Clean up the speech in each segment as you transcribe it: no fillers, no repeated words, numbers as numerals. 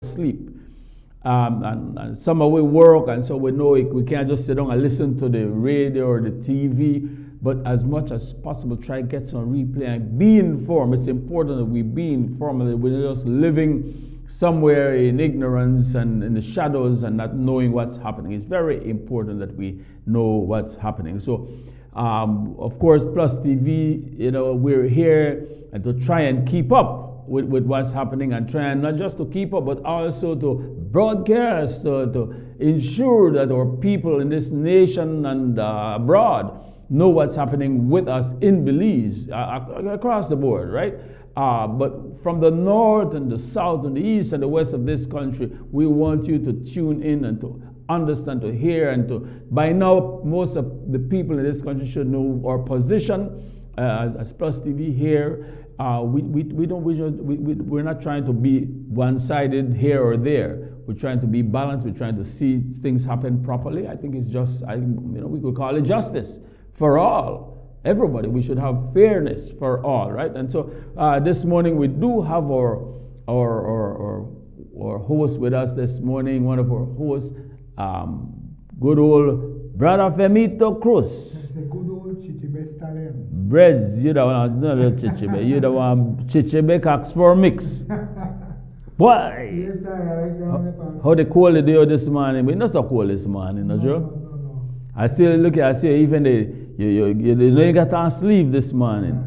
sleep. And some we work, and so we know we can't just sit down and listen to the radio or the TV, but as much as possible, try to get some replay and be informed. It's important that we be informed, that we're just living somewhere in ignorance and in the shadows and not knowing what's happening. It's very important that we know what's happening. So, of course, PlusTV, we're here and to try and keep up with what's happening, and try and not just to keep up, but also to broadcast, to ensure that our people in this nation and abroad know what's happening with us in Belize, across the board, right? But from the north and the south and the east and the west of this country, we want you to tune in and to understand, to hear, and to, by now, most of the people in this country should know our position as PlusTV here. We're not trying to be one-sided here or there. We're trying to be balanced. We're trying to see things happen properly. I think it's just, we could call it justice for all, everybody. We should have fairness for all, right? And so this morning we do have our host with us this morning. One of our hosts, good old Brother Femito Cruz. It's a good old Chichibe stallion. Breads, you don't want no Chichibe. You don't want Chichibe Coxpur mix. Boy! Yes, I like How they call it there this morning? We're not so cold this morning, no, Joe? No. I still look at, I see even you got on sleeve this morning.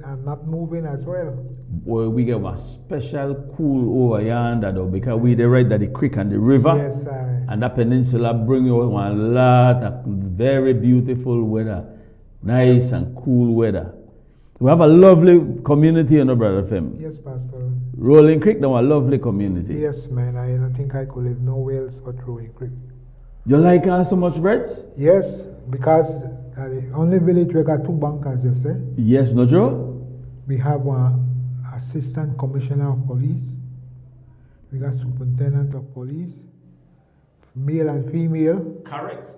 I'm not moving as well. Boy, we get a special cool over yonder though, because we the right at the creek and the river. Yes, sir. And that peninsula bring you a lot of very beautiful weather. Nice and cool weather. We have a lovely community, Brother Fem. Yes, Pastor. Rolling Creek, now a lovely community. Yes, man. I don't think I could live nowhere else but Rolling Creek. You like so much bread? Yes, because the only village we got two bankers, you say. Yes, no, Joe? We have one assistant commissioner of police. We got superintendent of police, male and female. Correct.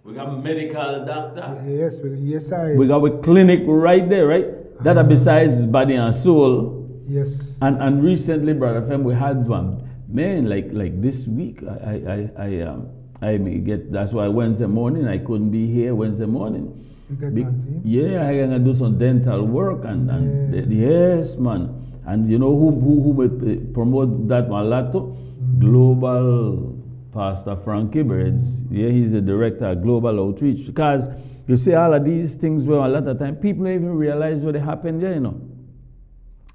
We got medical doctor. Yes, yes, I. We got a clinic right there, right? That besides body and soul. Yes. And recently, Brother Fem, we had one. Man, like this week, I may get. That's why Wednesday morning I couldn't be here Wednesday morning. You get that, yeah, I gonna do some dental work and yes, man. And you know who will promote that one a lot too? Global Pastor Frankie Birds. Yeah, he's the director of Global Outreach. Because you see all of these things where a lot of time people don't even realize what happened there,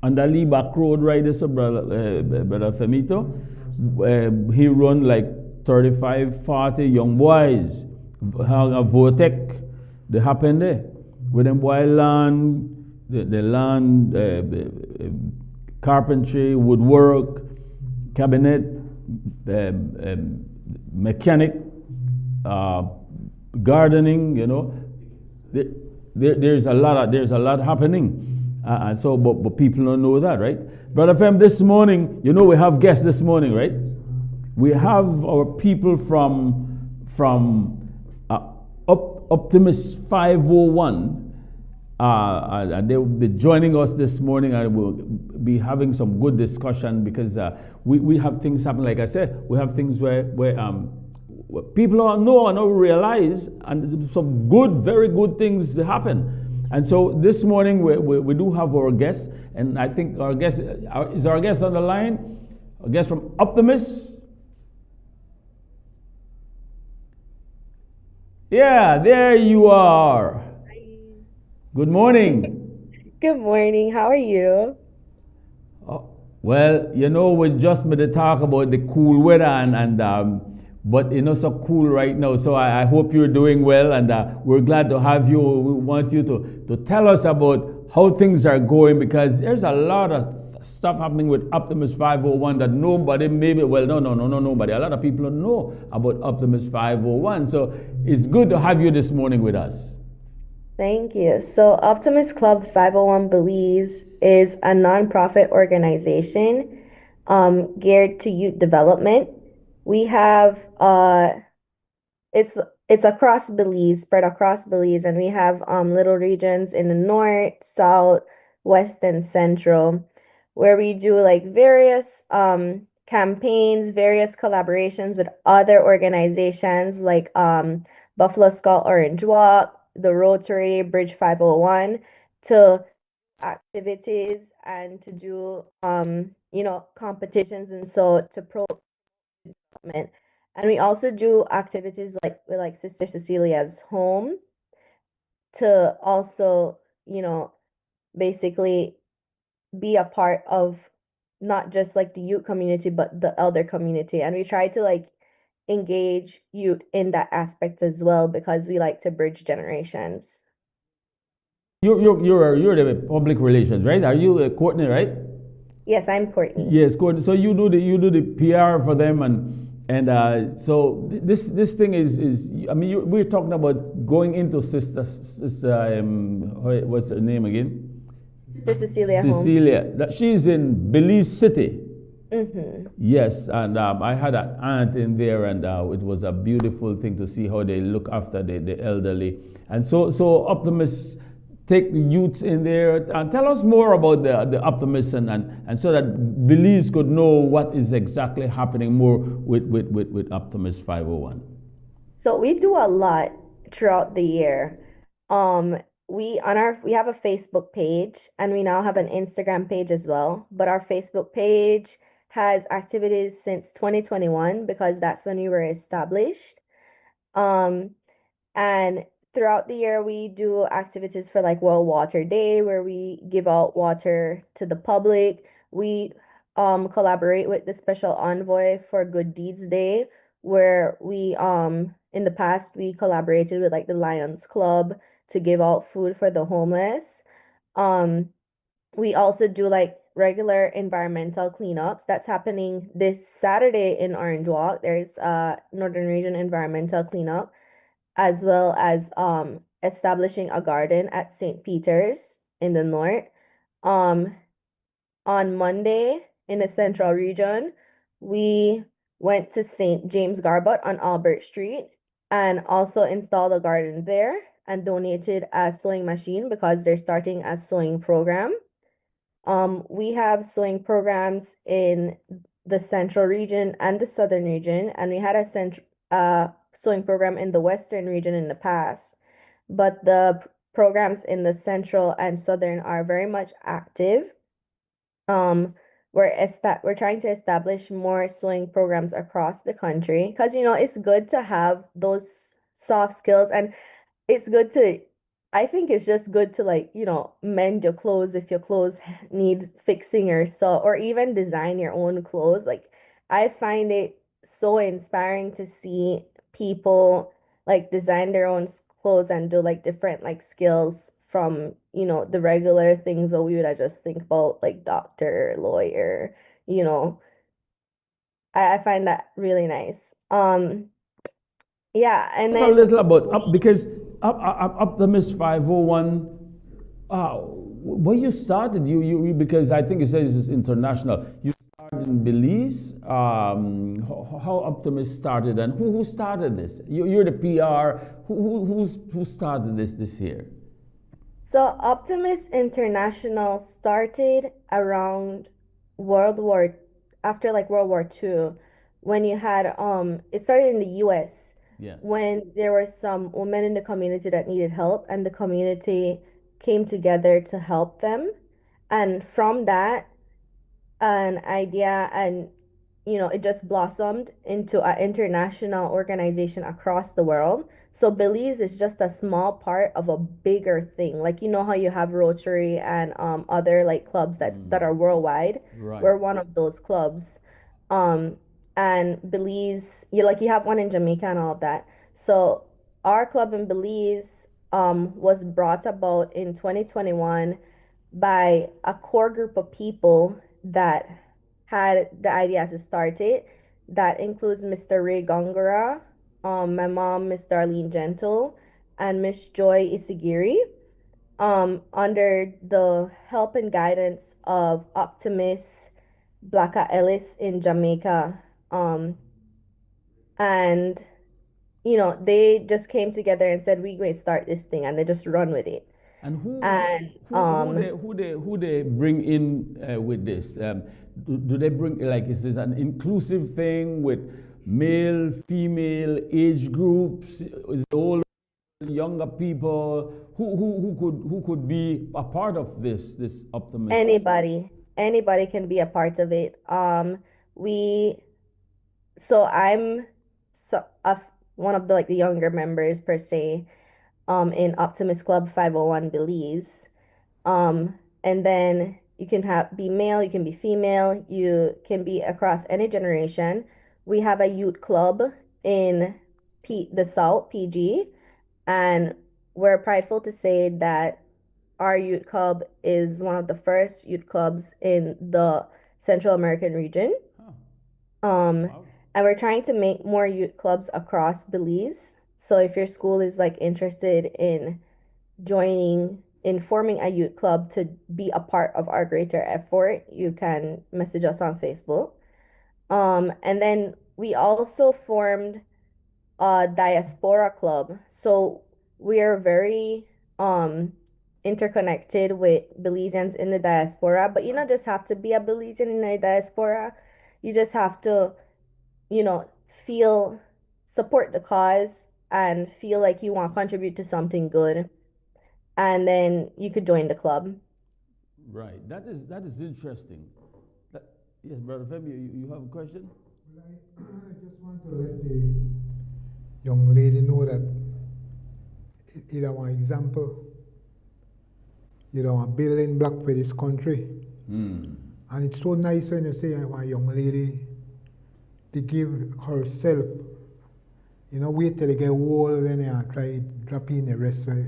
On the Lee Back Road right there, so brother Femito, he run like 35, 40 young boys. A Vortec, they happened there. With them boy land, the land, carpentry, woodwork, cabinet, mechanic, gardening, there's a lot happening. So, but people don't know that, right? Brother Fem, this morning, we have guests this morning, right? We have our people from Optimist 501. They will be joining us this morning, and we'll be having some good discussion because we have things happen. Like I said, we have things where people don't know and don't realize, and some good, very good things happen. And so this morning we do have our guests, and I think our guest is our guest on the line. A guest from Optimist. Yeah, there you are. Hi. Good morning. Good morning. How are you? Oh, well, we just made a talk about the cool weather but so cool right now. So I hope you're doing well, and we're glad to have you. We want you to tell us about how things are going, because there's a lot of stuff happening with Optimist 501 that nobody, nobody. A lot of people don't know about Optimist 501. So it's good to have you this morning with us. Thank you. So Optimist Club 501 Belize is a nonprofit organization geared to youth development. We have it's across Belize, spread across Belize, and we have little regions in the north, south, west, and central, where we do like various campaigns, various collaborations with other organizations like Buffalo Skull Orange Walk, the Rotary, Bridge 501, to activities and to do competitions and so to promote development. And we also do activities like with like Sister Cecilia's home to also, you know, basically be a part of not just like the youth community but the elder community, and we try to like engage youth in that aspect as well because we like to bridge generations. You're the public relations, right? Are you Courtney, right? Yes, I'm Courtney. Yes, Courtney. So you do the PR for them, and so this thing is I mean we're talking about going into sister what's her name again? Sister Cecilia home. Cecilia. That she's in Belize City. Mm-hmm. Yes, and I had an aunt in there, and it was a beautiful thing to see how they look after the elderly. And so Optimists take the youths in there and tell us more about the Optimists, and so that Belize could know what is exactly happening more with Optimist 501. So we do a lot throughout the year. Um, we have a Facebook page and we now have an Instagram page as well. But our Facebook page has activities since 2021 because that's when we were established. Um, and throughout the year, we do activities for like World Water Day, where we give out water to the public. We collaborate with the Special Envoy for Good Deeds Day, where we in the past we collaborated with like the Lions Club to give out food for the homeless. Um, we also do like regular environmental cleanups. That's happening this Saturday in Orange Walk. There's a Northern Region environmental cleanup as well as establishing a garden at St. Peter's in the north. Um, on Monday in the central region, we went to St. James Garbut on Albert Street and also installed a garden there and donated a sewing machine because they're starting a sewing program. We have sewing programs in the central region and the southern region, and we had a sewing program in the western region in the past. But the programs in the central and southern are very much active. Um, we're trying to establish more sewing programs across the country because it's good to have those soft skills, and it's good to I think it's just good to like, mend your clothes if your clothes need fixing or so, or even design your own clothes. Like I find it so inspiring to see people like design their own clothes and do like different like skills from, the regular things that we would just think about like doctor, lawyer, you know. I find that really nice. Yeah, and Us a then little about because Optimist 501. Where you started, because I think it says it's international. You started in Belize. How Optimist started, and who started this? You're the PR. Who started this year? So Optimus International started around World War after like World War II when you had it started in the US Yeah. when there were some women in the community that needed help and the community came together to help them. And from that an idea, and it just blossomed into an international organization across the world. So Belize is just a small part of a bigger thing, like how you have Rotary and other like clubs that are worldwide. Right. We're one of those clubs. um and Belize, you have one in Jamaica and all of that. So our club in Belize was brought about in 2021 by a core group of people that had the idea to start it. That includes Mr. Ray Gongora, my mom, Miss Darlene Gentle, and Miss Joy Isigiri, under the help and guidance of Optimus Blacka Ellis in Jamaica. And they just came together and said, we're going to start this thing, and they just run with it. And And who they bring in with this? Do they bring, like, is this an inclusive thing with male, female, age groups? Is it all younger people? Who could be a part of this optimist? anybody can be a part of it. We so I'm so one of the like the younger members per se in Optimist Club 501 Belize. And then you can be male, you can be female, you can be across any generation. We have a youth club in the South, PG, and we're prideful to say that our youth club is one of the first youth clubs in the Central American region. Wow. And we're trying to make more youth clubs across Belize. So if your school is like interested in forming a youth club to be a part of our greater effort, you can message us on Facebook. And then we also formed a diaspora club. So we are very interconnected with Belizeans in the diaspora, but you don't just have to be a Belizean in the diaspora. You just have to, you know, support the cause and feel like you want to contribute to something good. And then you could join the club. Right. That is interesting. Yes, Brother Femi, you have a question? Well, I just want to let the young lady know that it is one example, a building block for this country. And it's so nice when you say a young lady to give herself, wait till they get old and try dropping the rest of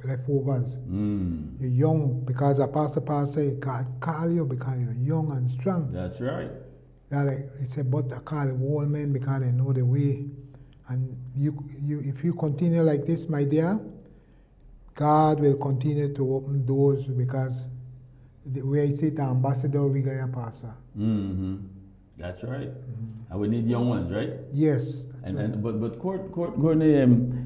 leftovers. You're young because a pastor God call you because you're young and strong. That's right. It's about to call the old men because they know the way. And if you continue like this, my dear, God will continue to open doors because the way I say the ambassador, we got a pastor. That's right. And we need young ones, right? Yes. But Courtney,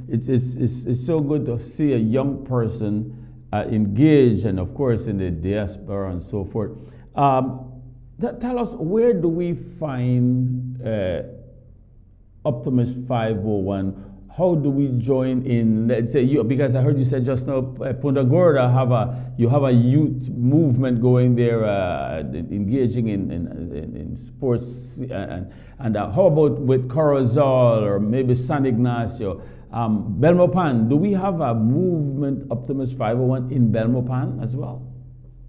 it's so good to see a young person engaged, and of course in the diaspora and so forth. Tell us, where do we find Optimist 501? How do we join in? Let's say because I heard you said just now, Punta Gorda you have a youth movement going there, engaging in sports, and how about with Corozal or maybe San Ignacio, Belmopan? Do we have a movement Optimist 501 in Belmopan as well?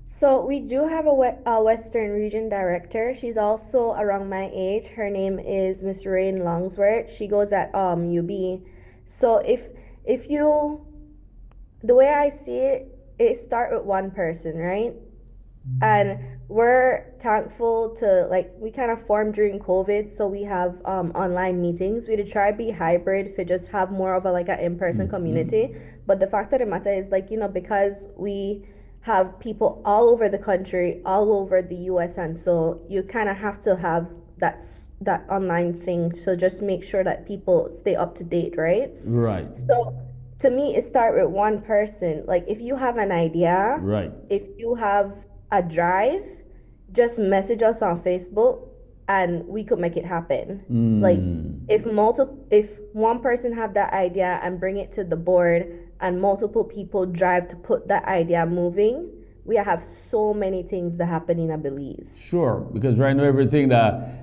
So we do have a Western Region Director. She's also around my age. Her name is Miss Rain Longsworth. She goes at UB. So if you, the way I see it, it start with one person, right? And we're thankful to, like, we kind of formed during COVID, so we have online meetings. We try to be hybrid to just have more of an in-person community. But the fact of the matter is, because we have people all over the country, all over the US, and so you kind of have to have that online thing, so just make sure that people stay up to date, right? Right. So to me, it starts with one person. Like, if you have an idea, right, if you have a drive, just message us on Facebook and we could make it happen. Like, if one person have that idea and bring it to the board and multiple people drive to put that idea moving, we have so many things that happen in a Belize. Sure, because right now everything that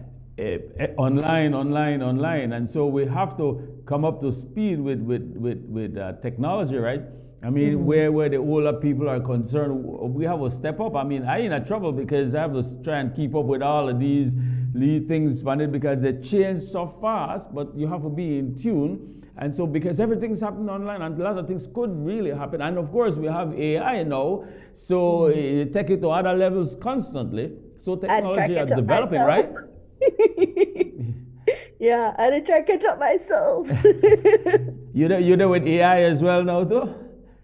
online, and so we have to come up to speed with technology, right? I mean, where the older people are concerned, we have to step up. I mean, I in a trouble because I have to try and keep up with all of these things, because they change so fast, but you have to be in tune. And so because everything's happening online and a lot of things could really happen. And of course we have AI now, so take it to other levels constantly. So technology is developing, right? Yeah, I try to catch up myself. You're there with AI as well now too?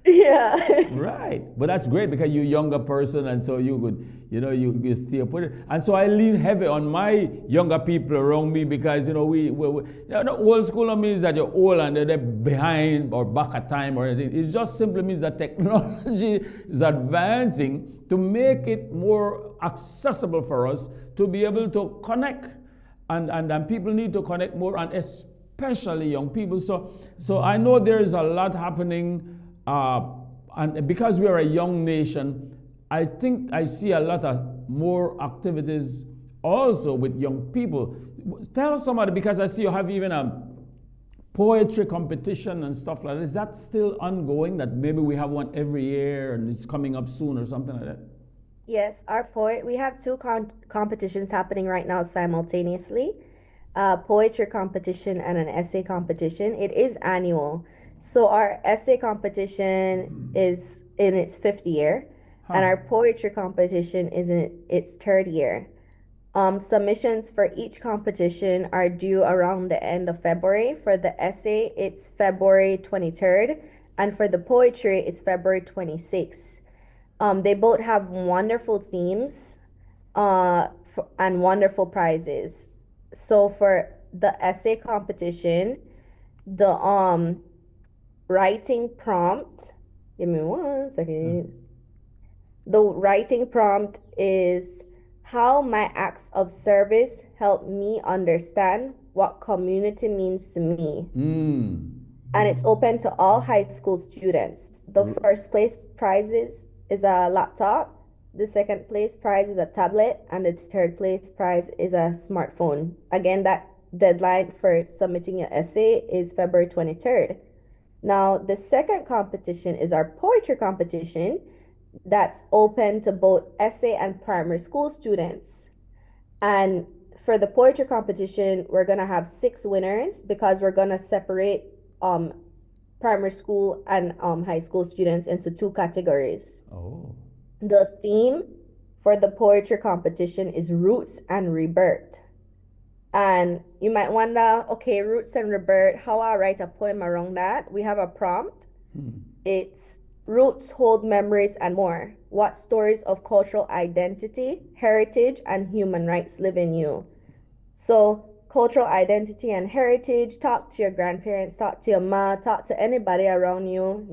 Yeah. Right, but that's great because you're a younger person, and so you could, you stay up with it. And so I lean heavy on my younger people around me because the old school means that you're old and they're behind or back at time or anything. It just simply means that technology is advancing to make it more accessible for us to be able to connect, and people need to connect more, and especially young people. So I know there is a lot happening. And because we are a young nation, I think I see a lot of more activities also with young people. Tell somebody, because I see you have even a poetry competition and stuff like that. Is that still ongoing? That maybe we have one every year and it's coming up soon or something like that? Yes, we have two competitions happening right now simultaneously. A poetry competition and an essay competition. It is annual. So our essay competition is in its fifth year, and our poetry competition is in its third year. Submissions for each competition are due around the end of February. For the essay, it's February 23rd, and for the poetry, it's February 26th. They both have wonderful themes and wonderful prizes. So for the essay competition, the writing prompt, give me 1 second. The writing prompt is how my acts of service help me understand what community means to me. And it's open to all high school students. The first place prizes is a laptop, the second place prize is a tablet, and the third place prize is a smartphone. Again, that deadline for submitting your essay is February 23rd. Now, the second competition is our poetry competition that's open to both essay and primary school students. And for the poetry competition, we're going to have 6 winners because we're going to separate primary school and high school students into 2 categories. Oh. The theme for the poetry competition is roots and rebirth. And you might wonder, okay, roots and rebirth, how I write a poem around that? We have a prompt. It's roots hold memories and more. What stories of cultural identity, heritage, and human rights live in you? So cultural identity and heritage, talk to your grandparents, talk to your ma, talk to anybody around you.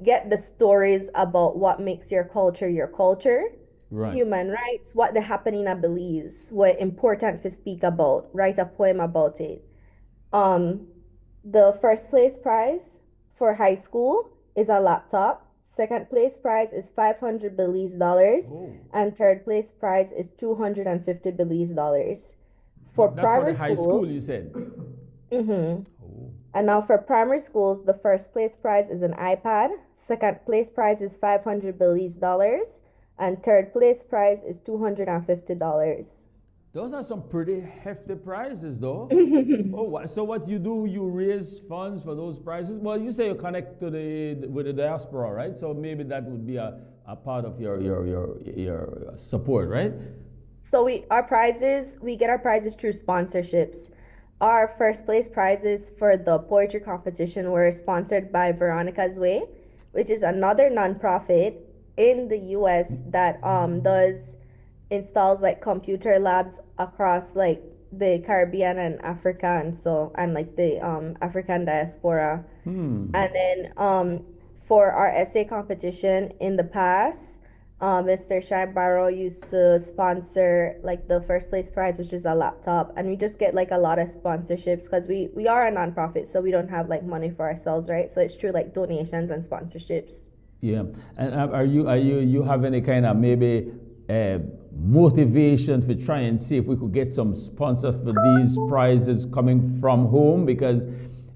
Get the stories about what makes your culture. Right. Human rights, what they happen in a Belize, what important to speak about, write a poem about it. The first place prize for high school is a laptop. Second place prize is 500 Belize dollars, and third place prize is 250 Belize dollars. For That's primary for the high schools, school, you said. And now for primary schools, the first place prize is an iPad. Second place prize is 500 Belize dollars, and third place prize is $250. Those are some pretty hefty prizes, though. So what you do, you raise funds for those prizes? Well, you say you connect with the diaspora, right? So maybe that would be a part of your support, right? So we get our prizes through sponsorships. Our first place prizes for the poetry competition were sponsored by Veronica's Way, which is another nonprofit in the US that installs like computer labs across like the Caribbean and Africa and like the African diaspora. And then for our essay competition in the past, Mr. Shine Barrow used to sponsor like the first place prize, which is a laptop, and we just get like a lot of sponsorships because we are a nonprofit, so we don't have like money for ourselves, right? So it's true like donations and sponsorships. Yeah, and are you have any kind of maybe motivation to try and see if we could get some sponsors for these prizes coming from home? Because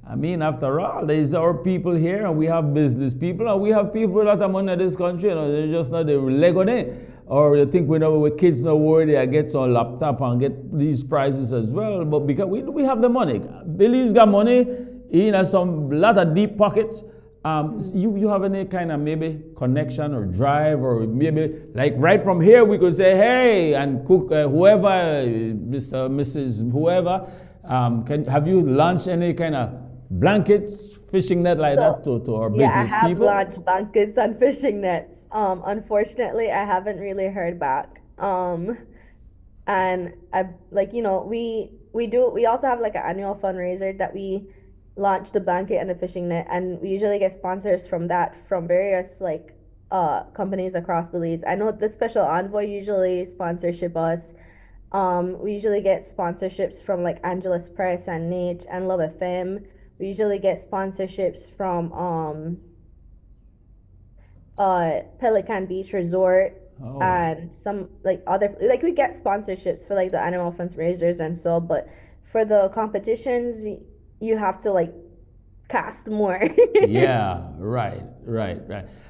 I mean, after all, there's our people here, and we have business people, and we have people that are money in this country. They're just not the leg on it. Or you think with kids no worry, they get some laptop and get these prizes as well. But because we have the money, Billy's got money. He has some lot of deep pockets. You have any kind of maybe connection or drive, or maybe like right from here we could say, hey, and cook whoever, Mr. Mrs. whoever. Have you launched any kind of blankets, fishing net like that So, to our yeah, I business have people? launched blankets and fishing nets. Unfortunately, I haven't really heard back. And I like, we also have like an annual fundraiser that we launch the blanket and the fishing net, and we usually get sponsors from that from various like companies across Belize. I know the Special Envoy usually sponsorship us. We usually get sponsorships from like Angelus Press and Niche and Love FM. We usually get sponsorships from Pelican Beach Resort Oh. and some like other like we get sponsorships for like the animal fundraisers and so, but for the competitions you have to like cast more. Yeah, right.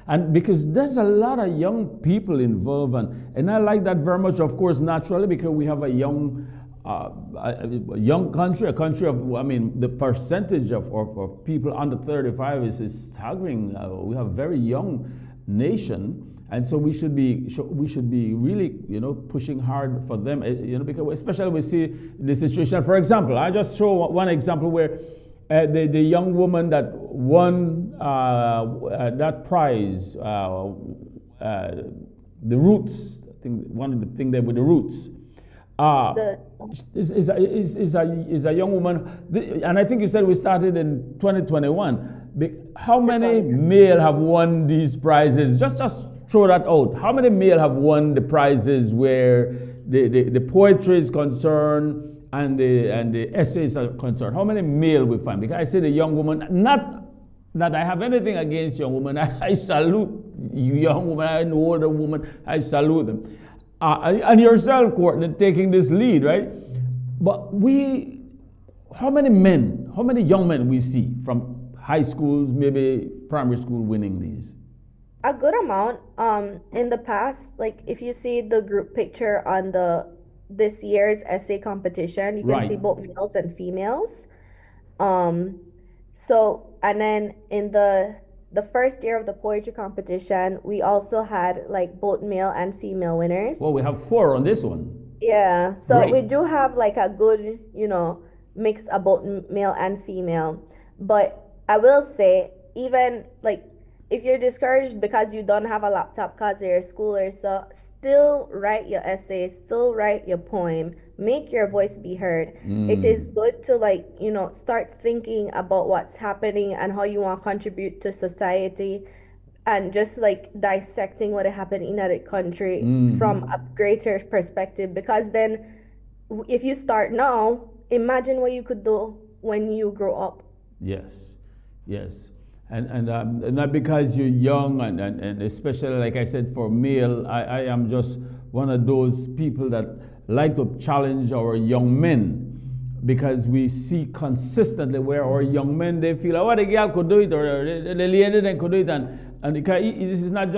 And because there's a lot of young people involved, and I like that very much, of course, naturally, because we have a young country, a country of, I mean, the percentage of people under 35 is staggering. We have a very young nation. And so we should be really, pushing hard for them, because especially we see the situation. For example, I just show one example where the young woman that won that prize, the roots. I think one of the things there with the roots. Uh, The is a young woman, and I think you said we started in 2021. How many male have won these prizes? Just throw that out. How many male have won the prizes where the poetry is concerned and the essays are concerned? How many male we find? Because I say the young woman, not that I have anything against young women. I salute you, young woman, and older woman. I salute them. And yourself, Courtney, taking this lead, right? But how many young men we see from high schools, maybe primary school, winning these? a good amount. In the past, like if you see the group picture on the this year's essay competition, you can Right. see both males and females. Um, and then in the first year of the poetry competition, we also had like both male and female winners. Well, we have 4 on this one. Yeah, so Great. we do have like a good, mix of both male and female. But I will say, even like if you're discouraged because you don't have a laptop because you're a schooler, so still write your essay, still write your poem, make your voice be heard. It is good to like, start thinking about what's happening and how you want to contribute to society and just like dissecting what happened in the country from a greater perspective, because then if you start now, imagine what you could do when you grow up. Yes, yes. And not because you're young, and especially, like I said, for male, I am just one of those people that like to challenge our young men, because we see consistently where our young men, they feel, oh, the girl could do it, or the lady then could do it, and this is not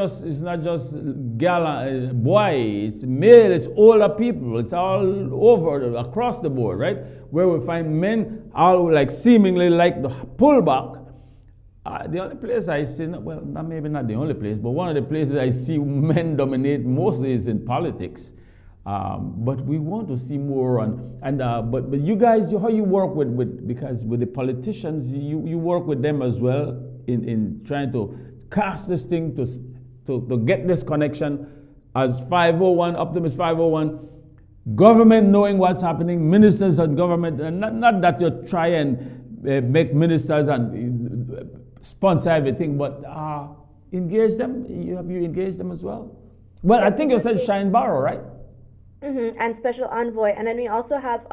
just, girl, boy, it's male, it's older people, it's all over across the board, right? Where we find men all like seemingly like the pullback. The only place I see, well, maybe not the only place, but one of the places I see men dominate mostly is in politics. But we want to see more but you guys, how you work because with the politicians, you work with them as well in trying to cast this thing to get this connection as 501, Optimist 501, government knowing what's happening, ministers and government, and not that you try and make ministers and sponsor everything, but engage them. Have you engaged them as well? Well, I Yes, think we you said do. Shine Barrow, right? And special envoy, and then we also have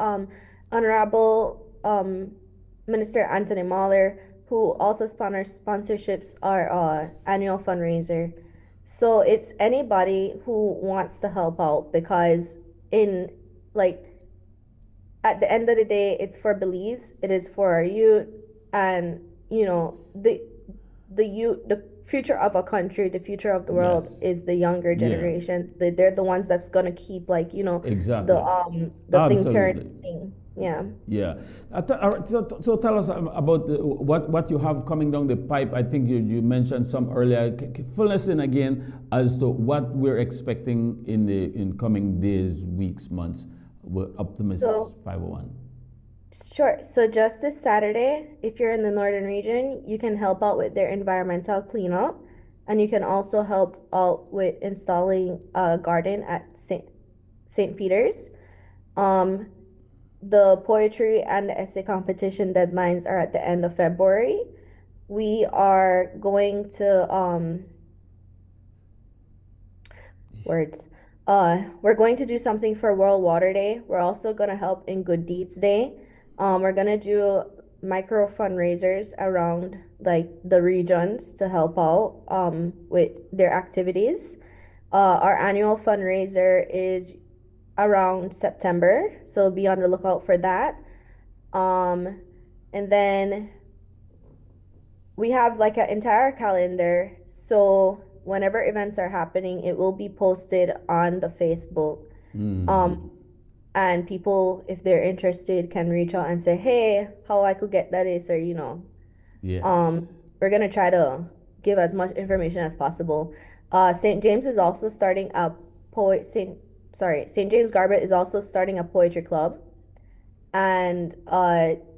Honorable Minister Anthony Mahler, who also sponsorships our annual fundraiser. So it's anybody who wants to help out, because in like at the end of the day, it's for Belize, it is for our youth, and the youth, the future of a country, the future of the world Yes. is the younger generation. They're the ones that's gonna keep like Exactly. the thing Absolutely. turning. Yeah. Yeah. All right, so tell us about what you have coming down the pipe. I think you mentioned some earlier. Fill us in again as to what we're expecting in coming days, weeks, months with Optimist So 501. Sure. So just this Saturday, if you're in the northern region, you can help out with their environmental cleanup, and you can also help out with installing a garden at St. Peter's. Um, the poetry and the essay competition deadlines are at the end of February. We are going to words. We're going to do something for World Water Day. We're also gonna help in Good Deeds Day. We're gonna do micro fundraisers around like the regions to help out with their activities. Our annual fundraiser is around September, so be on the lookout for that. Um, and then we have like an entire calendar. So whenever events are happening, it will be posted on the Facebook. Um, and people, if they're interested, can reach out and say, "Hey, how I could get that is," or Yes. we're gonna try to give as much information as possible. St. James is also starting a poet. St. James Garbett is also starting a poetry club, and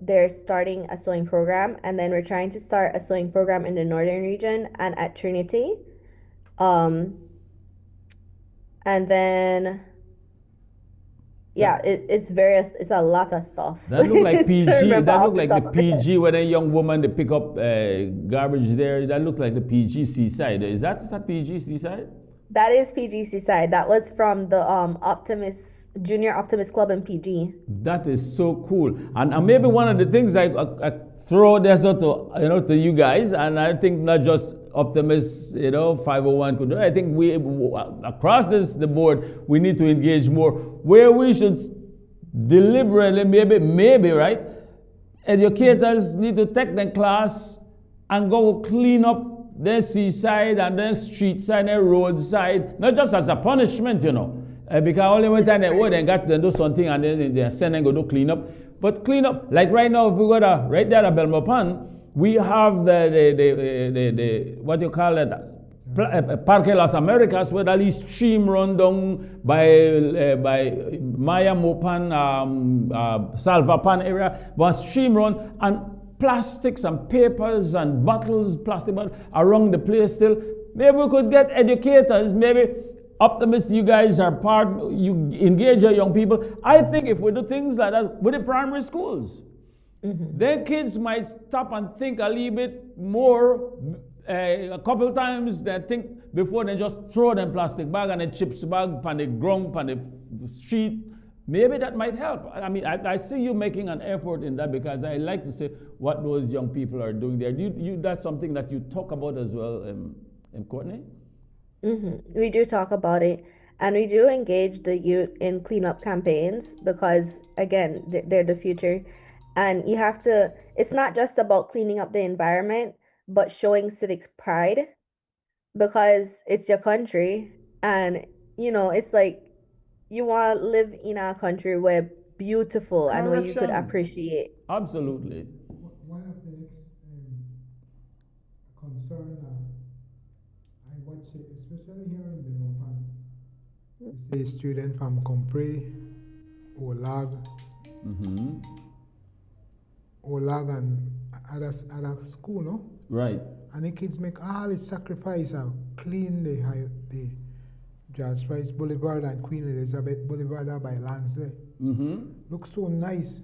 they're starting a sewing program, and then we're trying to start a sewing program in the northern region and at Trinity. Um, and then yeah, it's a lot of stuff That look like to PG. remember That off look the like the top of my head. PG when a young woman they pick up garbage there. That look like the PG seaside. Is that PG seaside? That is PGC side. That was from the Optimus Junior Optimist Club in PG. That is so cool. And maybe one of the things I throw this out to to you guys, and I think not just Optimus 501 could do. I think we across the board we need to engage more where we should deliberately maybe right. Educators need to take the class and go clean up the seaside and the street side and roadside, not just as a punishment, because only one time they would and got to do something and then they send and go do clean up. But clean up, like right now, if we go to right there at Belmopan, we have the what you call it, Parque Las Americas, where that is stream run down by Maya Mopan, Salvapan area, was stream run and plastics and papers and bottles, plastic bottles around the place still. Maybe we could get educators, maybe Optimists, you guys are part, you engage your young people. I think if we do things like that with the primary schools, then kids might stop and think a little bit more, a couple times they think before they just throw them plastic bag and a chips bag on the ground, on the street. Maybe that might help. I mean, I see you making an effort in that because I like to say what those young people are doing there. That's something that you talk about as well, Courtney? We do talk about it, and we do engage the youth in cleanup campaigns because, again, they're the future. And you have to, it's not just about cleaning up the environment, but showing civic pride because it's your country. And, it's like you want to live in a country where beautiful and where you could Correction. appreciate. Absolutely. One of the next concern I watch it, especially here in the Northern. You see students from Compre, Olag, Olag and other school, no? Right. And the kids make all the sacrifice and clean the George Price Boulevard and Queen Elizabeth Boulevard there by Lansley. Looks so nice.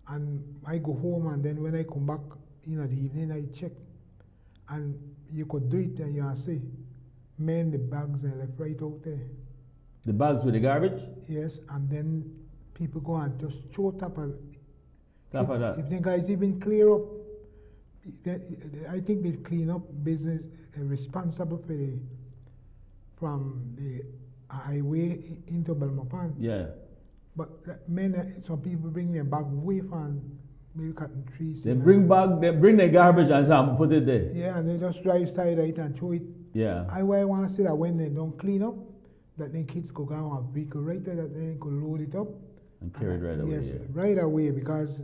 And I go home and then when I come back in the evening I check. And you could do it and you see men the bags and left right out there. The bags with the garbage? Yes, and then people go and just throw top of that. If the guys even clear up, I think the cleanup business is responsible for from the highway into Belmopan. Yeah. But some people bring their bag way from maybe cutting trees. They bring the garbage and some put it there. Yeah, and they just drive side of it and throw it. Yeah. I want to say that when they don't clean up, that then kids could go on a vehicle right there, that they could load it up. And carry it right away. Yes, Yeah. right away because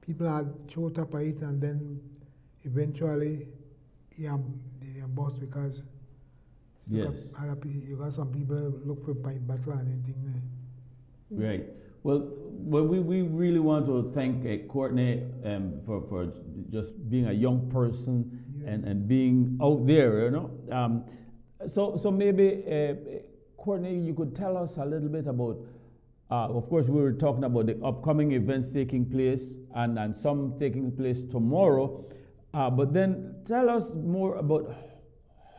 people are choked up by it and then eventually they are boss because Yes. you got some people look for pint bottle and anything there. Right. Well, we really want to thank Courtney for just being a young person and being out there, you know. So maybe, Courtney, you could tell us a little bit about, of course, we were talking about the upcoming events taking place and some taking place tomorrow, but then tell us more about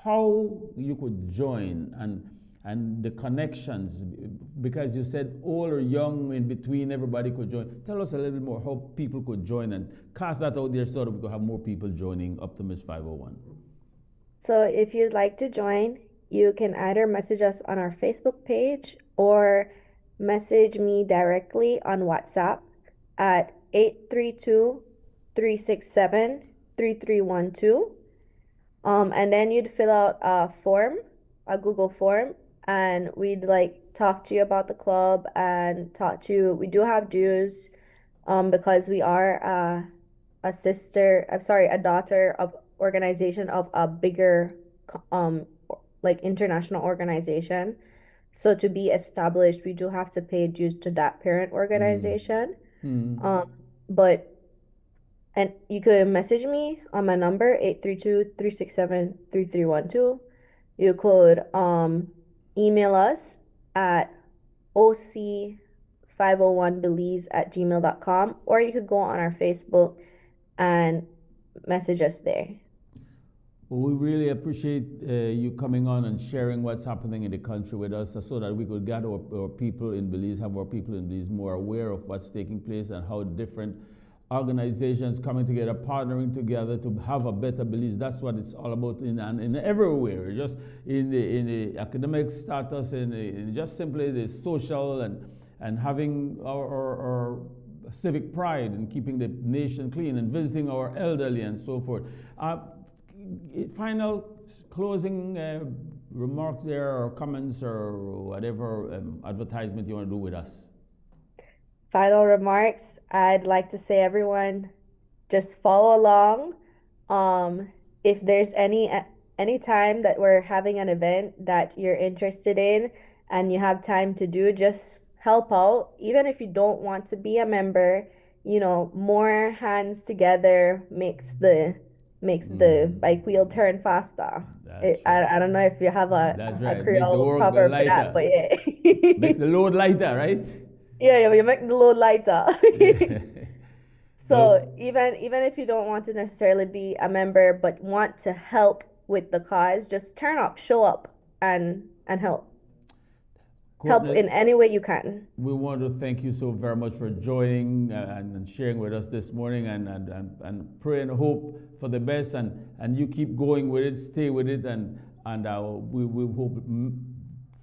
how you could join and the connections, because you said old or young, in between, everybody could join. Tell us a little bit more how people could join and cast that out there so that we could have more people joining Optimist 501. So if you'd like to join, you can either message us on our Facebook page or message me directly on WhatsApp at 832-367-3312. And then you'd fill out a form, a Google form, and we'd like talk to you about the club and talk to you. We do have dues, because we are a daughter of organization of a bigger, like international organization. So to be established, we do have to pay dues to that parent organization. But and you could message me on my number 832-367-3312. You could email us at oc501belize@gmail.com, or you could go on our Facebook and message us there. Well, we really appreciate you coming on and sharing what's happening in the country with us, so that we could get our people in Belize, have our people in Belize more aware of what's taking place and how different organizations coming together, partnering together to have a better Belize. That's what it's all about in everywhere, just in the academic status, in just simply the social and having our civic pride and keeping the nation clean and visiting our elderly and so forth. Final closing remarks there, or comments, or whatever advertisement you want to do with us. Final remarks, I'd like to say, everyone, just follow along. If there's any time that we're having an event that you're interested in and you have time to do, just help out. Even if you don't want to be a member, you know, more hands together makes the bike wheel turn faster. I don't know if you have a Creole proverb for that, but yeah. Makes the load lighter, right? Yeah, you make the load lighter. So Well, even if you don't want to necessarily be a member but want to help with the cause, just turn up, show up, and help. Help Courtney, in any way you can. we want to thank you so very much for joining and sharing with us this morning, and pray and hope for the best, and you keep going with it, stay with it, and we hope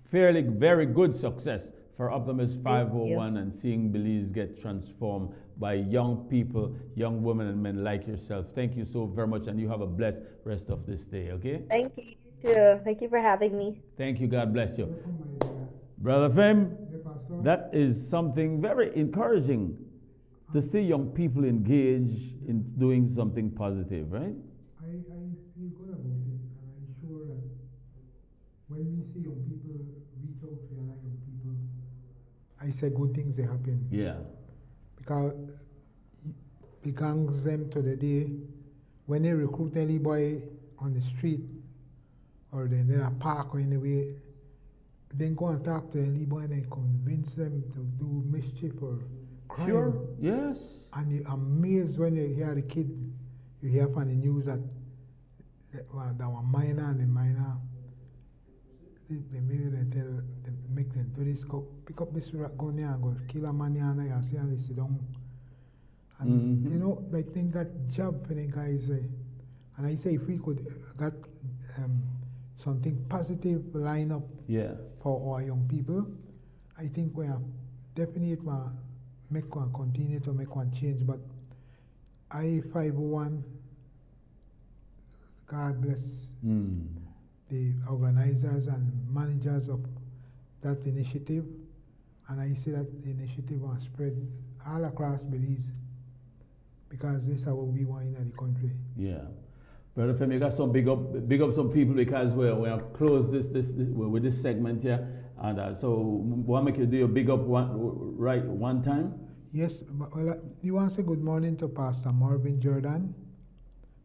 fairly very good success for Optimist 501 and seeing Belize get transformed by young people, young women and men like yourself. Thank you so very much, and you have a blessed rest of this day, okay? Thank you, you too. Thank you for having me. Thank you. God bless you. Brother Fem, that is something very encouraging to see young people engage in doing something positive, right? I feel good about it, and I'm sure that when we see young people reach out to other young people, I say good things they happen. Yeah. Because the gangs them to the day, when they recruit any boy on the street or they in a park or anyway, then go and talk to any boy and convince them to do mischief or crime. Sure, yes. And you're amazed when you hear the kid, you hear from the news that were minor and the minor, they make them do this, go pick up this gun here and go kill a man here and I see and they sit down. And you know, like they got job for the guys. And I say if we could get something positive line up for our young people, I think we are definitely make one continue to make one change. But I-501, God bless the organizers and managers of that initiative, and I see that the initiative will spread all across Belize, because this is how we want in the country. Yeah. Brother Fem, you got some big up some people, because we have closed this with this segment here, And so, want make you do a big up one time? Yes, well, you want to say good morning to Pastor Marvin Jordan,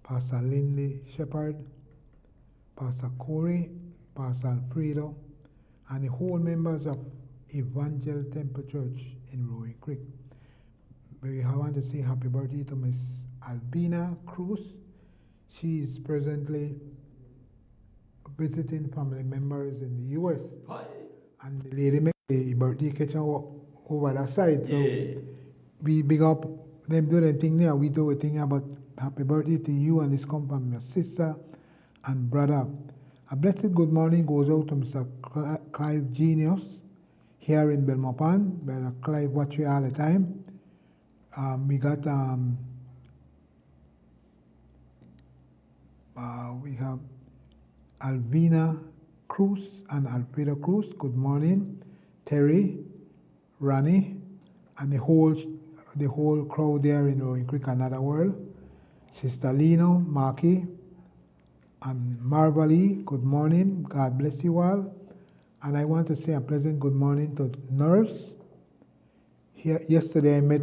Pastor Lindley Shepherd, Pastor Corey, Pastor Alfredo, and the whole members of Evangel Temple Church in Roaring Creek. We want to say happy birthday to Miss Albina Cruz. She is presently visiting family members in the US. Hi. And the lady make the birthday kitchen over that side. So Yeah. we big up them do the thing there. We do a thing about happy birthday to you, and this come from your sister and brother. A blessed good morning goes out to Mr. Clive Genius here in Belmopan. Brother Clive watch you all the time. We got we have Alvina Cruz and Alfredo Cruz. Good morning, Terry, Rani, and the whole crowd there in Roaring Creek, another world. Sister Lino, Marky, and Marvali. Good morning. God bless you all. And I want to say a pleasant good morning to Nurse. Here yesterday I met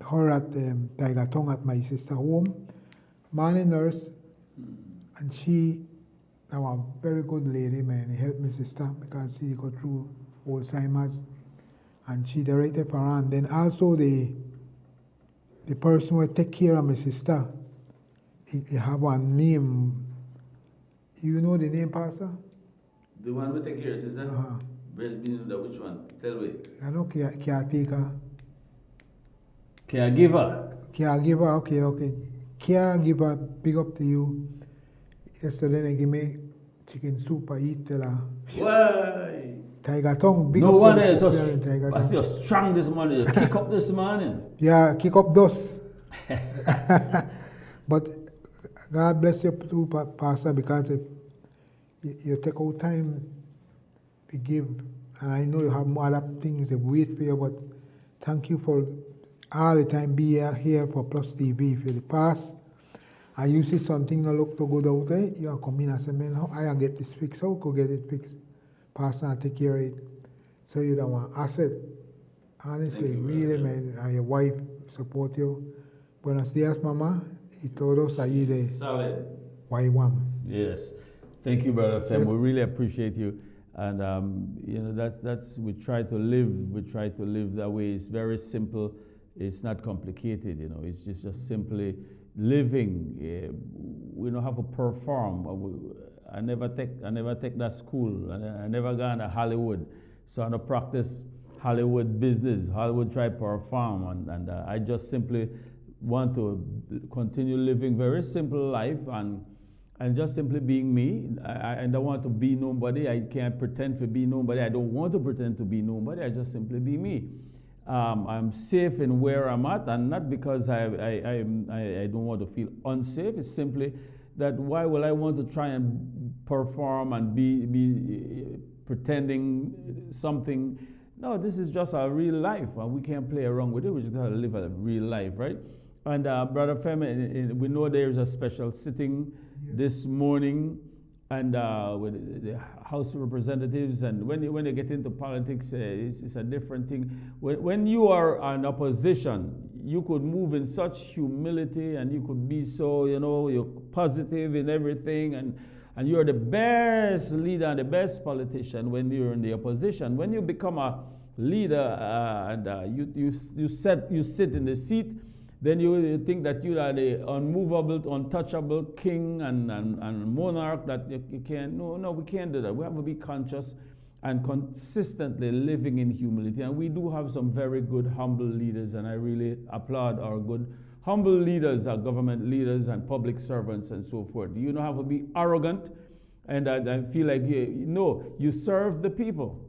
her at Tiger Tongue at my sister's home. Morning, Nurse. And she, now a very good lady, man. He helped my sister because she got through Alzheimer's, and she directed for her. And then also the person who take care of my sister, he have one name. You know the name, Pastor? The one who take care of sister? Which one? Tell me. I know caretaker. Caregiver. Caregiver, okay. Caregiver, big up to you. Yesterday they give me chicken soup I eat till Why? Tiger Tongue, big no up wonder to it's so Tiger I Tongue. see you're strong this morning. You kick up this morning. Yeah, kick up dust. But God bless you too, Pastor, because if you take out time to give, and I know you have more other things that wait for you, but thank you for all the time being here for PlusTV for the past. And you see something no look too good out there, you come in and say, man, how I get this fixed? How could get it fixed? Pastor, and take care of it. So you don't want asset. Honestly, really, man, and your wife support you. Buenos dias, Mama. Y todos allí de Solid. Waiwam. Yes. Thank you, Brother Fem. We really appreciate you. And, that's we try to live that way. It's very simple. It's not complicated, It's just simply living. We don't have to perform. I never take that school. I never gone to Hollywood. So I don't practice Hollywood business. Hollywood try to perform. And I just simply want to continue living very simple life and just simply being me. I don't want to be nobody. I can't pretend to be nobody. I don't want to pretend to be nobody. I just simply be me. I'm safe in where I'm at, and not because I don't want to feel unsafe. It's simply that why will I want to try and perform and be pretending something? No, this is just our real life, and we can't play around with it. We just got to live a real life, right? And Brother Fem, we know there's a special sitting this morning, and with the House of Representatives, and when you get into politics, it's a different thing. When you are an opposition, you could move in such humility, and you could be so, you're positive in everything, and you're the best leader and the best politician when you're in the opposition. When you become a leader and you sit in the seat, then you think that you are the unmovable, untouchable king and monarch, that you can't. No, we can't do that. We have to be conscious and consistently living in humility. And we do have some very good, humble leaders, and I really applaud our good, humble leaders, our government leaders and public servants and so forth. You don't have to be arrogant and feel like, you serve the people.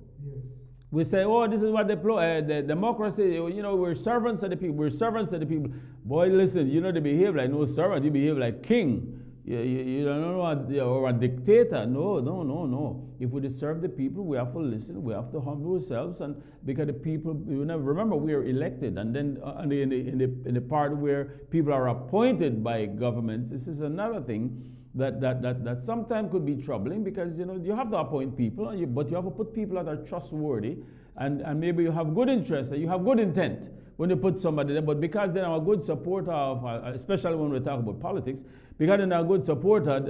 We say, oh, this is what the democracy, we're servants of the people. We're servants of the people. Boy, listen, they behave like no servant. You behave like king. You don't know, or a dictator. No. If we serve the people, we have to listen. We have to humble ourselves, and because the people, remember, we are elected, and then in the part where people are appointed by governments, this is another thing. that sometimes could be troubling, because you have to appoint people, but you have to put people that are trustworthy, and maybe you have good interest, you have good intent when you put somebody there, but because they're a good supporter of, especially when we talk about politics, because they're a good supporter,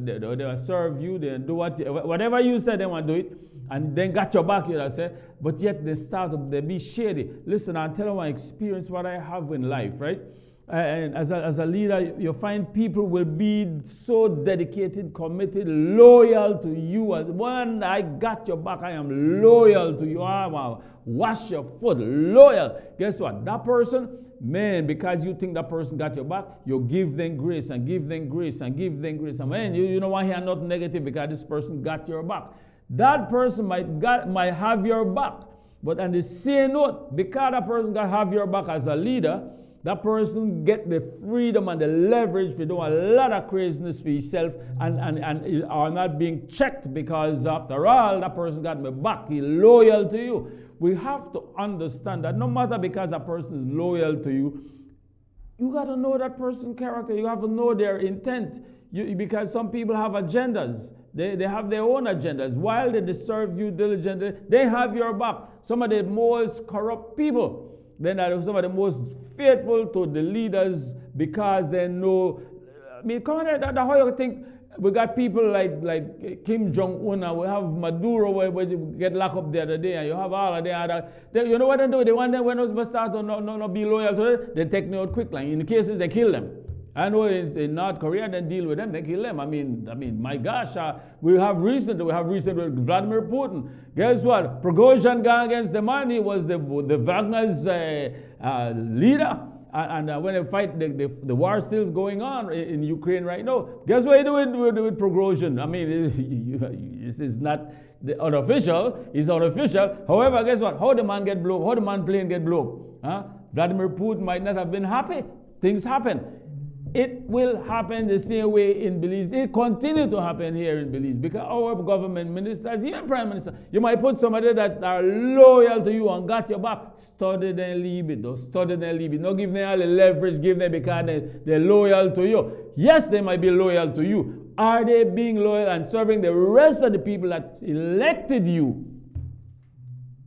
they'll serve you, they do whatever you said they want to do it, and then got your back, you say, but yet they be shady. Listen, I'll tell you my experience, what I have in life, right? And as a leader, you find people will be so dedicated, committed, loyal to you. As when I got your back, I am loyal to you. I will wash your foot, loyal. Guess what? That person, man, because you think that person got your back, you give them grace and give them grace and give them grace. And man, you don't want to hear nothing negative because this person got your back. That person might have your back. But on the same note, because that person got have your back as a leader, that person get the freedom and the leverage to do a lot of craziness for himself and are not being checked, because after all, that person got my back, he's loyal to you. We have to understand that no matter because a person is loyal to you, you got to know that person's character. You have to know their intent. Because some people have agendas. They have their own agendas. While they serve you diligently, they have your back. Some of the most corrupt people, then are some of the most faithful to the leaders, because they know. I mean, come on, that's how you think. We got people like Kim Jong-un, and we have Maduro, where you get locked up the other day, and you have all of the other. You know what they do? They want them when they start to not be loyal to them, they take them out quick. Like in cases, they kill them. I know in North Korea, they deal with them, they kill them. I mean, my gosh, we have recent with Vladimir Putin. Guess what? Prigozhin gone against the man. He was the Wagner's leader. And when they fight, the war still is going on in Ukraine right now. Guess what he do with Prigozhin? I mean, this is not the unofficial. It's unofficial. However, guess what? How the man get blown? How the man plane get blown? Vladimir Putin might not have been happy. Things happen. It will happen the same way in Belize. It continues to happen here in Belize, because our government ministers, even prime minister, you might put somebody that are loyal to you and got your back. Study them, leave it. Though. Study them, leave it. Not give them all the leverage, give them because they're loyal to you. Yes, they might be loyal to you. Are they being loyal and serving the rest of the people that elected you?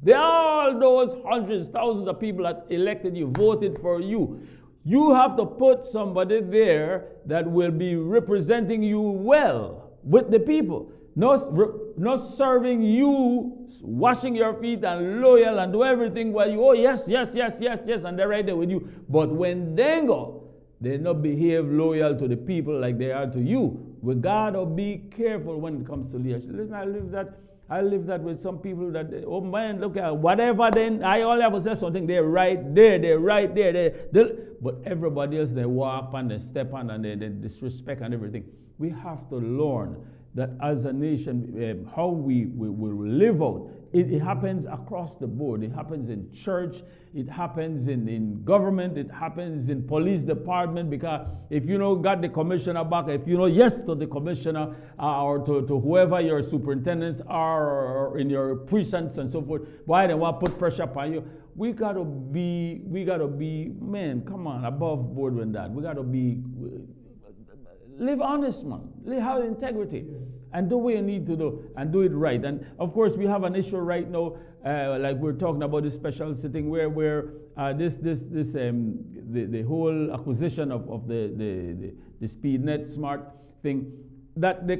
They are all those hundreds, thousands of people that elected you, voted for you. You have to put somebody there that will be representing you well with the people. Not serving you, washing your feet and loyal and do everything while you, yes, and they're right there with you. But when they go, they not behave loyal to the people like they are to you. We gotta be careful when it comes to leadership. Listen, I live that with some people that, oh man, look at whatever, then I only have to say something, they're right there. But everybody else, they walk on, they step on, and they disrespect and everything. We have to learn that as a nation, how we will live out. It happens across the board. It happens in church. It happens in government. It happens in police department. Because if you know got the commissioner back, if you know yes to the commissioner or to whoever your superintendents are or in your precincts and so forth, why they want to put pressure upon you? We gotta be, man, come on, above board with that. We gotta be, live honest, man. Have integrity. And do what you need to do, and do it right. And of course, we have an issue right now, like we're talking about this special sitting where the whole acquisition of the SpeedNet Smart thing, that the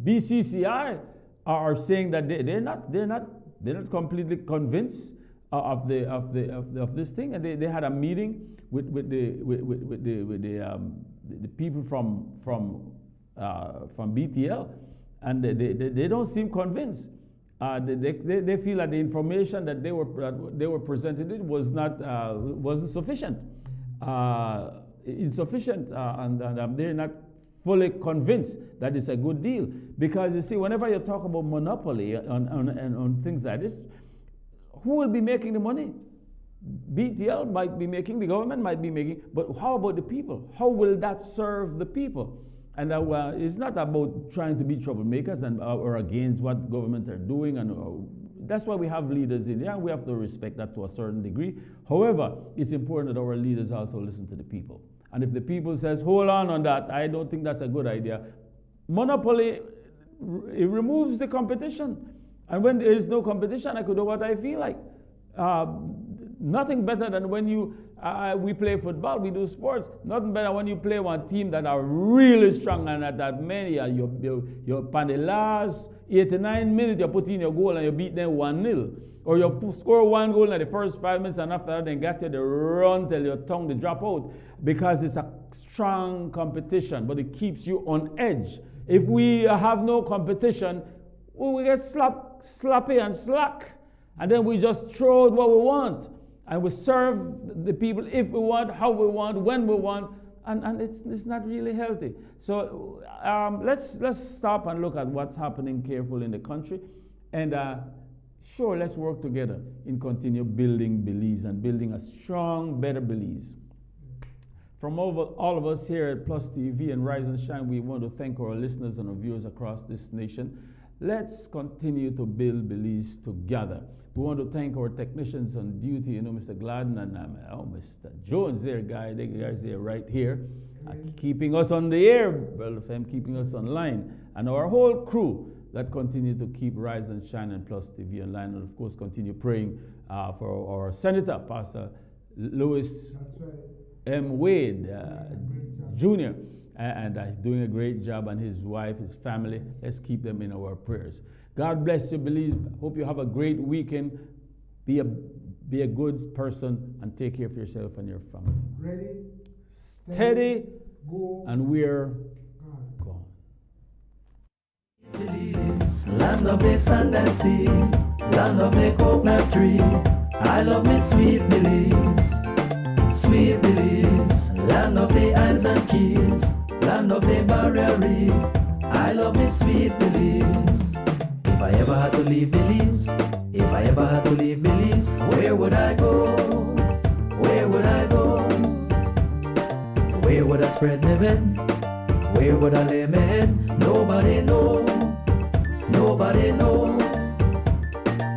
BCCI are saying that they're not completely convinced of this thing, and they had a meeting with the people from BTL, and they don't seem convinced. They feel that the information that they were presented wasn't sufficient, insufficient, and they're not fully convinced that it's a good deal. Because you see, whenever you talk about monopoly on things like this, who will be making the money? BTL might be making, the government might be making, but how about the people? How will that serve the people? And it's not about trying to be troublemakers or against what government are doing, and that's why we have leaders in there, and we have to respect that to a certain degree. However, it's important that our leaders also listen to the people And if the people says, hold on that, I don't think that's a good idea. Monopoly, it removes the competition. And when there is no competition, I could do what I feel like. Nothing better than when we play football, we do sports. Nothing better when you play one team that are really strong and that many, and you're on the last 89 minutes, you put in your goal and you beat them 1-0. Or you score one goal in the first 5 minutes and after that then get you the run till your tongue they drop out, because it's a strong competition, but it keeps you on edge. If we have no competition, we get sloppy and slack, and then we just throw out what we want, and we serve the people if we want, how we want, when we want, and it's not really healthy. So let's stop and look at what's happening carefully in the country, and sure, let's work together in continue building Belize and building a strong, better Belize. From all of us here at PlusTV and Rise and Shine, we want to thank our listeners and our viewers across this nation. Let's continue to build Belize together. We want to thank our technicians on duty, Mr. Gladden and Mr. Jones there, the guys there right here, keeping us on the air, Brother Fem, keeping us online, and our whole crew that continue to keep Rise and Shine and PlusTV online, and of course continue praying for our Senator, Pastor Louis M. Wade Jr., and doing a great job, and his wife, his family. Let's keep them in our prayers. God bless you, Belize. Hope you have a great weekend. Be a good person and take care of yourself and your family. Ready, steady, go, and we're gone. Belize, land of the sand and sea, land of the coconut tree. I love me sweet Belize, sweet Belize, land of the islands and keys, land of the barrier reef. I love me sweet Belize. If I ever had to leave Belize, if I ever had to leave Belize, where would I go? Where would I go? Where would I spread my bed? Where would I lay my head? Nobody know, nobody know.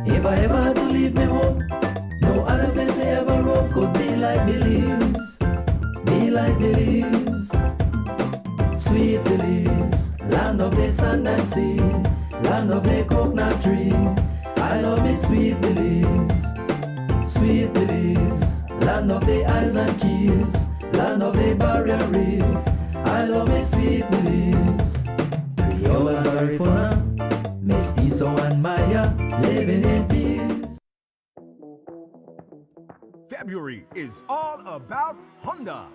If I ever had to leave me home, no other place me ever roam could be like Belize, be like Belize. Sweet Belize, land of the sand and sea, land of the coconut tree. I love me sweet Belize, sweet Belize, land of the islands and keys, land of the barrier reef. I love me sweet Belize. Creole and Garifuna, Mestizo and Maya, living in peace. February is all about Honda.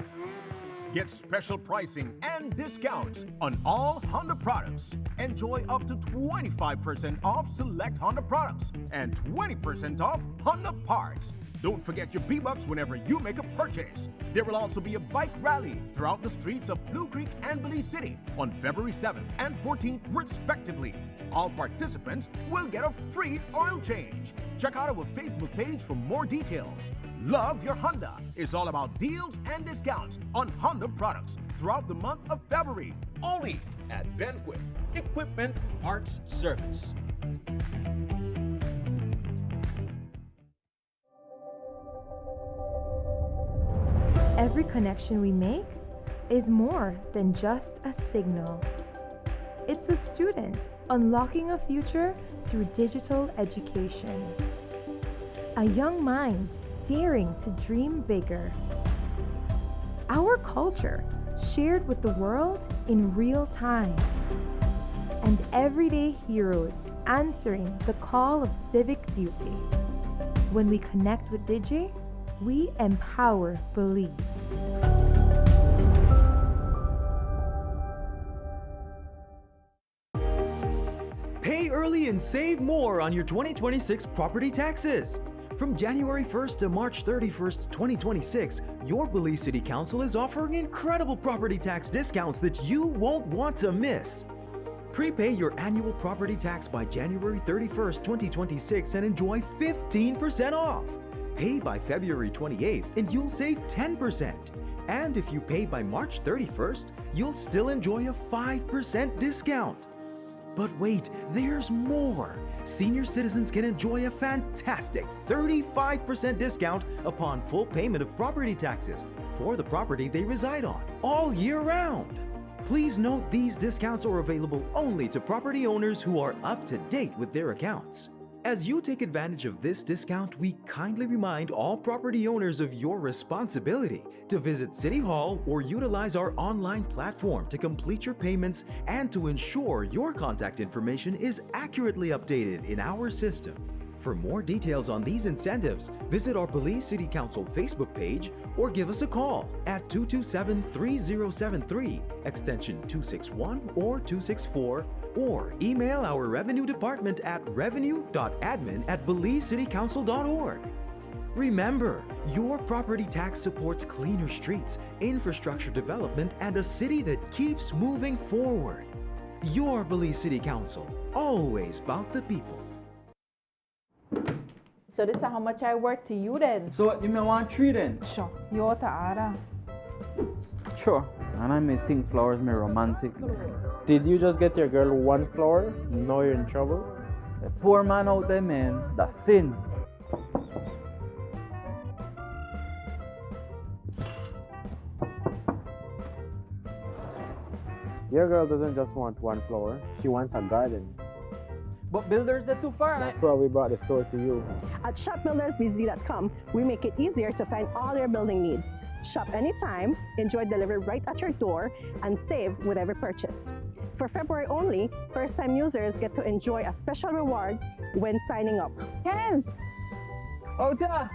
Get special pricing and discounts on all Honda products. Enjoy up to 25% off select Honda products and 20% off Honda parts. Don't forget your B-Bucks whenever you make a purchase. There will also be a bike rally throughout the streets of Blue Creek and Belize City on February 7th and 14th respectively. All participants will get a free oil change. Check out our Facebook page for more details. Love Your Honda is all about deals and discounts on Honda products throughout the month of February, only at Benquip Equipment Parts Service. Every connection we make is more than just a signal. It's a student unlocking a future through digital education. A young mind daring to dream bigger. Our culture shared with the world in real time. And everyday heroes answering the call of civic duty. When we connect with Digi, we empower Belize. Pay early and save more on your 2026 property taxes. From January 1st to March 31st, 2026, your Belize City Council is offering incredible property tax discounts that you won't want to miss. Prepay your annual property tax by January 31st, 2026 and enjoy 15% off. Pay by February 28th and you'll save 10%. And if you pay by March 31st, you'll still enjoy a 5% discount. But wait, there's more. Senior citizens can enjoy a fantastic 35% discount upon full payment of property taxes for the property they reside on, all year round. Please note these discounts are available only to property owners who are up to date with their accounts. As you take advantage of this discount, we kindly remind all property owners of your responsibility to visit City Hall or utilize our online platform to complete your payments and to ensure your contact information is accurately updated in our system. For more details on these incentives, visit our Belize City Council Facebook page or give us a call at 227-3073, extension 261 or 264, or email our revenue department at revenue.admin@belizecitycouncil.org. Remember, your property tax supports cleaner streets, infrastructure development, and a city that keeps moving forward. Your Belize City Council, always about the people. So this is how much I work to you then? So what, you may want 3 then? Sure. You ought to order. Sure. And I may think flowers may romantic. Did you just get your girl 1 flower? Now you're in trouble? A poor man out there, man, that's sin. Your girl doesn't just want 1 flower, she wants a garden. But builders, they're too far. That's why we brought the store to you. At shopbuildersbz.com, we make it easier to find all your building needs. Shop anytime, enjoy delivery right at your door, and save with every purchase. For February only, first-time users get to enjoy a special reward when signing up. Ken! Oh, yeah.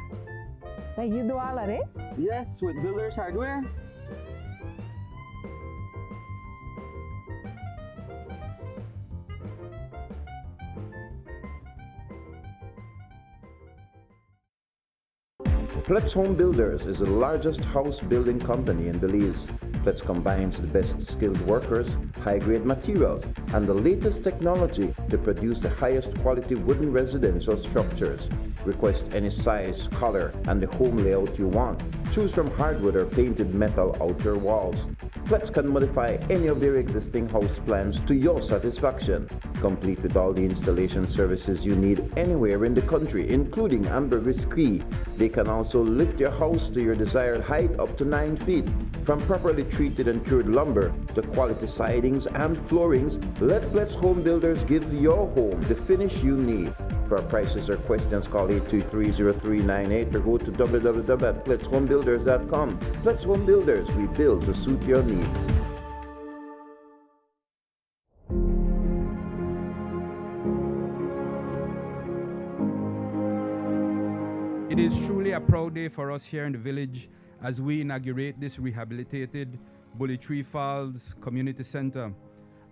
Hey, you do all of this? Yes, with Builders Hardware. Plex Home Builders is the largest house building company in Belize. Plex combines the best skilled workers, high-grade materials, and the latest technology to produce the highest quality wooden residential structures. Request any size, color, and the home layout you want. Choose from hardwood or painted metal outer walls. Plex can modify any of their existing house plans to your satisfaction, complete with all the installation services you need anywhere in the country, including ambergris key. They can also lift your house to your desired height up to 9 feet. From properly treated and cured lumber to quality sidings and floorings, let Plex Home Builders give your home the finish you need. For prices or questions, call 823-0398 or go to www.plexhomebuilders.com. Plex Home Builders, we build to suit your needs. It is truly a proud day for us here in the village as we inaugurate this rehabilitated Bully Tree Falls Community Center,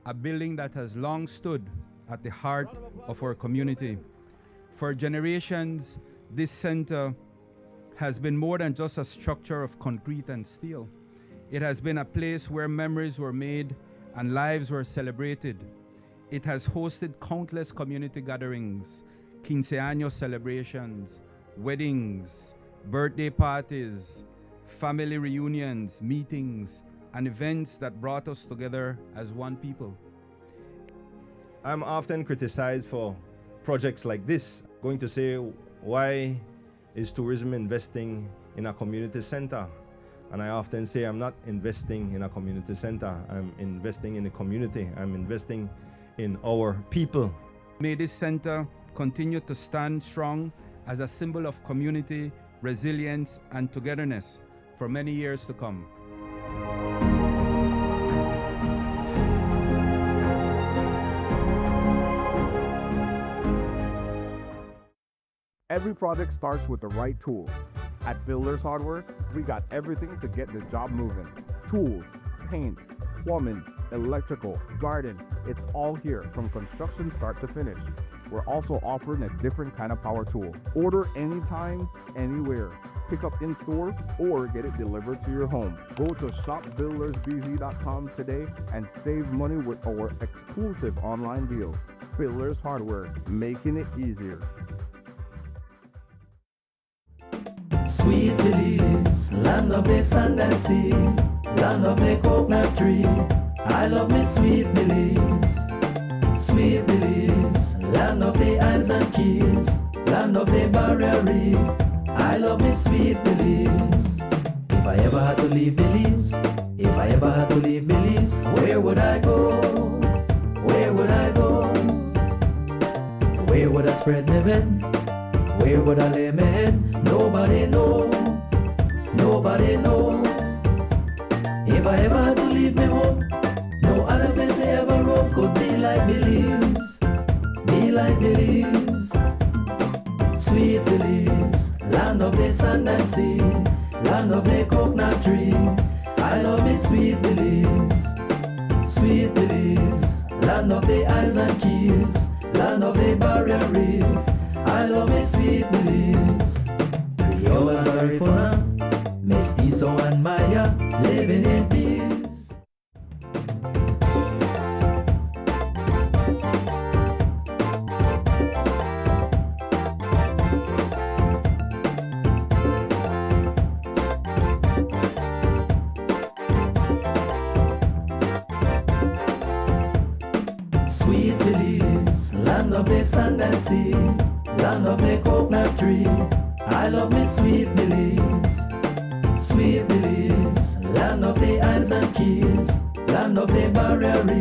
a building that has long stood at the heart of our community. For generations, this center has been more than just a structure of concrete and steel. It has been a place where memories were made and lives were celebrated. It has hosted countless community gatherings, quinceaños celebrations, weddings, birthday parties, family reunions, meetings, and events that brought us together as one people. I'm often criticized for projects like this, going to say, why is tourism investing in a community center? And I often say I'm not investing in a community center, I'm investing in the community, I'm investing in our people. May this center continue to stand strong as a symbol of community, resilience, and togetherness for many years to come. Every project starts with the right tools. At Builders Hardware, we got everything to get the job moving. Tools, paint, plumbing, electrical, garden, it's all here from construction start to finish. We're also offering a different kind of power tool. Order anytime, anywhere. Pick up in store or get it delivered to your home. Go to shopbuildersbz.com today and save money with our exclusive online deals. Builders Hardware, making it easier. Sweet Belize, land of the sand and sea, land of the coconut tree. I love me sweet Belize. Sweet Belize, land of the islands and keys, land of the barrier reef. I love me sweet Belize. If I ever had to leave Belize, if I ever had to leave Belize, where would I go? Where would I go? Where would I spread my bed? Where would I lay my head? Nobody know. Nobody know. If I ever had to leave my home, no other place me ever roam could be like Belize. Be like Belize. Sweet Belize, land of the sand and sea, land of the coconut tree. I love me sweet Belize. Sweet Belize, land of the isles and keys, land of the barrier reef. I love me sweet Belize. Creole and Garifuna, Mestizo and Maya, living in peace. Sweet Belize, land of the sand and sea, land of the coconut tree. I love me sweet Belize. Sweet Belize, land of the isles and keys, land of the barrier reef.